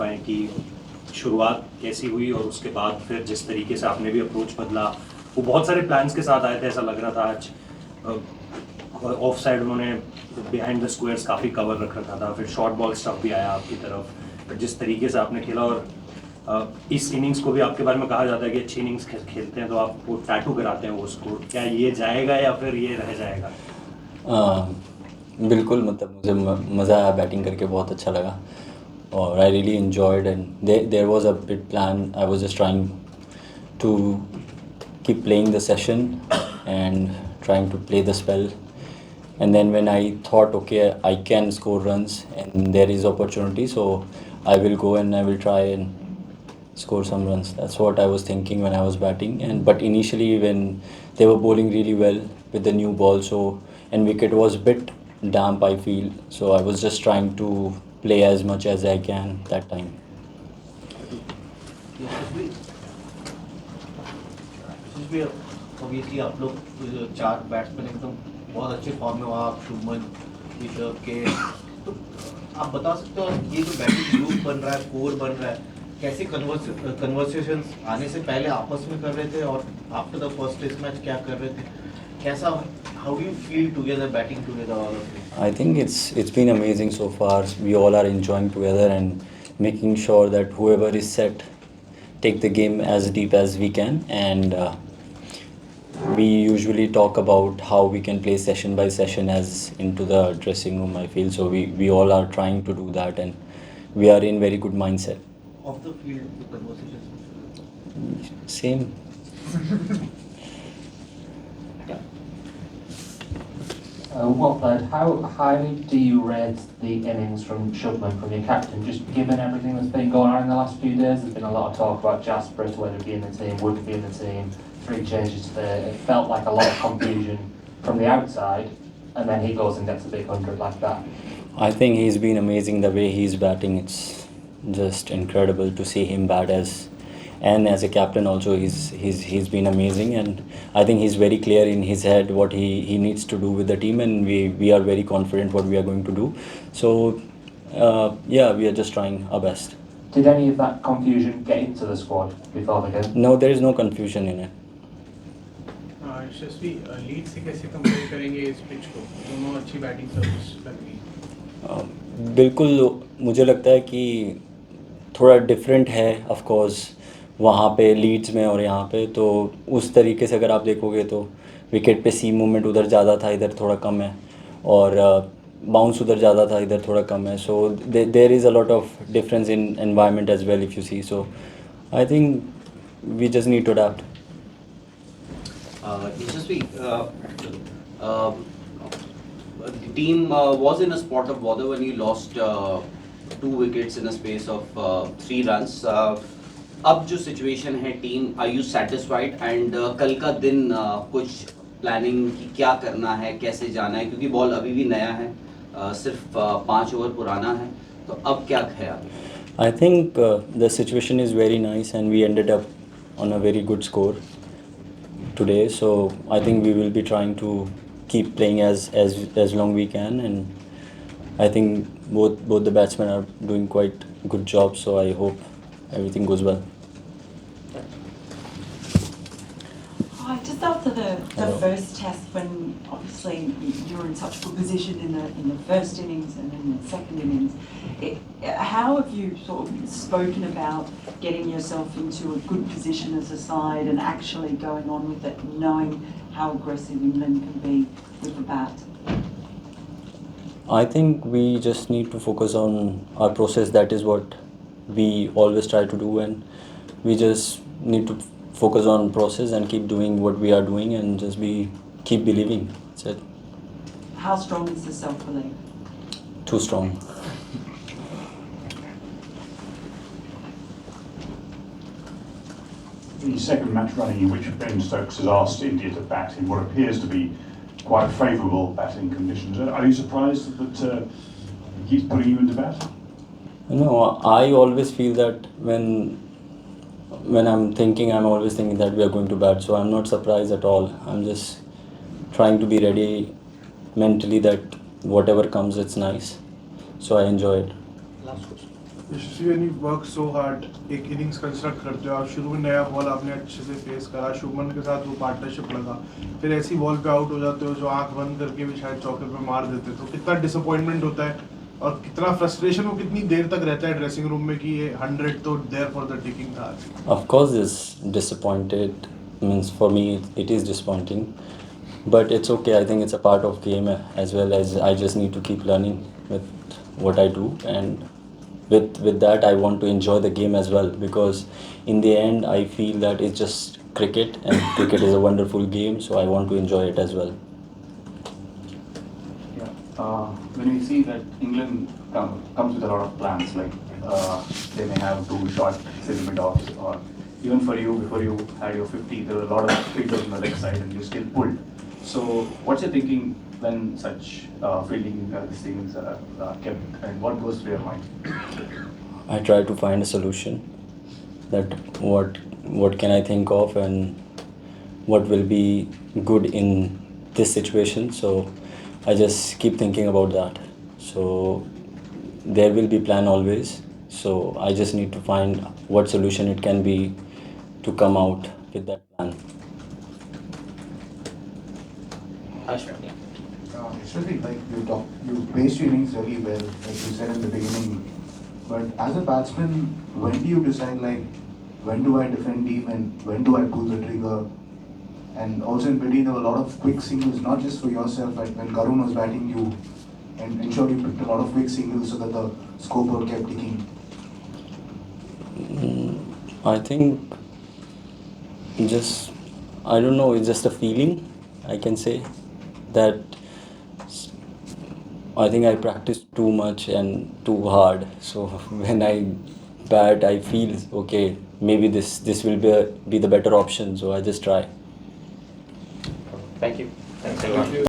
पाएँ कि शुरुआत कैसी हुई और उसके बाद फिर जिस तरीके से आपने भी अप्रोच बदला, वो बहुत सारे प्लान्स के साथ आए थे, ऐसा लग रहा था आज ऑफ साइड उन्होंने बिहाइंड द स्क्वायर्स काफ़ी कवर रख रखा था, फिर शॉर्ट बॉल स्टफ भी आया आपकी तरफ, पर जिस तरीके से आपने खेला और इस इनिंग्स को भी आपके बारे में कहा जाता है कि अच्छी इनिंग्स खेलते हैं तो आप वो टैटू कराते हैं वो स्कोर, क्या ये जाएगा या फिर ये रह जाएगा? बिल्कुल, मतलब मुझे मज़ा आया बैटिंग करके, बहुत अच्छा लगा और I really enjoyed and there was a big plan. I was just trying to keep playing the session and trying to play the spell. And then when I thought, okay, I can score runs and there is opportunity, so I will go and I will try and score some runs. That's what I was thinking when I was batting. And but initially when they were bowling really well with the new ball, so and wicket was a bit damp, I feel. So I was just trying to play as much as I can that time. भी obviously आप लोग चार batsman एकदम बहुत अच्छे form में हो, आप शुभमन ऋषभ के, तो आप बता सकते हो ये जो बैटिंग ग्रुप बन रहा है, कोर बन रहा है, कैसे कन्वर्सेशंस आने से पहले आपस में कर रहे थे और after the first test match क्या कर रहे थे, कैसा, how do you feel together batting together all of you? I think it's been amazing so far. We all are enjoying together and making sure that whoever is set take the game as deep as we can. And we usually talk about how we can play session by session as into the dressing room, I feel. So we all are trying to do that and we are in very good mindset. Off the field, the conversations. Same. Watford, how highly do you rate the innings from Shubman, from your captain, just given everything that's been going on in the last few days? There's been a lot of talk about Jasper as whether be in the team, would be in the team, 3 changes today. It felt like a lot of confusion from the outside, and then he goes and gets a big 100 like that. I think he's been amazing the way he's batting. It's just incredible to see him bat as a captain also. He's been amazing, and I think he's very clear in his head what he needs to do with the team, and we are very confident what we are going to do. So yeah, we are just trying our best. Did any of that confusion get into the squad before the game? No, there is no confusion in it. Yashasvi lead से कैसे compare करेंगे इस pitch को, दोनों अच्छी batting service लग रही? बिल्कुल, मुझे लगता है कि थोड़ा डिफरेंट है ऑफ कोर्स वहाँ पे लीड्स में और यहाँ पे, तो उस तरीके से अगर आप देखोगे तो विकेट पे सी मूवमेंट उधर ज़्यादा था, इधर थोड़ा कम है, और बाउंस उधर ज़्यादा था, इधर थोड़ा कम है. So there is a lot of difference in environment as well if you see. So I think we just need to adapt. Yashasvi, the team was in a spot of bother when you lost 2 wickets in a space of 3 runs. अब जो situation है team, are you satisfied and कल का दिन कुछ planning की क्या करना है, कैसे जाना है, क्योंकि बॉल अभी भी नया है, सिर्फ 5 ओवर पुराना है, तो अब क्या ख्याल? I think the situation is very nice and we ended up on a very good score today. So I think we will be trying to keep playing as long we can, and I think both the batsmen are doing quite good job. So I hope everything goes well. Hi, just after the Hello. first test, when obviously you were in such good position in the first innings and in the second innings, how have you sort of spoken about getting yourself into a good position as a side and actually going on with it, knowing how aggressive England can be with the bat? I think we just need to focus on our process. That is what we always try to do, and we just need to focus on process and keep doing what we are doing and just keep believing. That's it. How strong is the self-belief? Too strong. The second match running in which Ben Stokes has asked India to bat in what appears to be quite favourable batting conditions. Are you surprised that he keeps putting you into bat? No, I always feel that when I'm thinking, I'm always thinking that we are going to bat. So I'm not surprised at all. I'm just trying to be ready mentally that whatever comes, it's nice. So I enjoy it. Last question. Yashasvi when you work so hard, एक innings construct करते हो आप, शुरू में नया ball आपने अच्छे से फेस करा, शुभमन के साथ वो पार्टनरशिप लगा, फिर ऐसी बॉल पे आउट हो जाते हो जो आंख बंद करके भी शायद चौके पे मार देते, तो कितना डिसअपॉइंटमेंट होता है और कितना फ्रस्ट्रेशन वो कितनी देर तक रहता है ड्रेसिंग रूम में कि ये 100 तो देयर फॉर द टेकिंग था आज. Of course, it's disappointed. Means for me, it is disappointing, but it's okay. I think it's a part of game as well as I just need to keep learning with what I do, and with that, I want to enjoy the game as well because in the end, I feel that it's just cricket, and cricket is a wonderful game. So I want to enjoy it as well. Yeah. When we see that England comes with a lot of plans, like they may have 2 short settlement offs, or even for you, before you had your 50, there were a lot of fielders on the leg side and you still pulled. So what's your thinking when such fielding these things are kept, and what goes through your mind? I try to find a solution. That what can I think of and what will be good in this situation. So I just keep thinking about that. So there will be plan always. So I just need to find what solution it can be to come out with that plan. Especially like you paced your innings really well, like you said in the beginning. But as a batsman, when do you decide like when do I defend deep and when do I pull the trigger? And also in between there were a lot of quick singles, not just for yourself. Like when Karun was batting, you and ensured you picked a lot of quick singles so that the scoreboard kept ticking. I think I don't know, it's just a feeling, I can say, that I think I practice too much and too hard. So when I bat, I feel, okay, maybe this will be the better option, so I just try. Thank you. Thank you.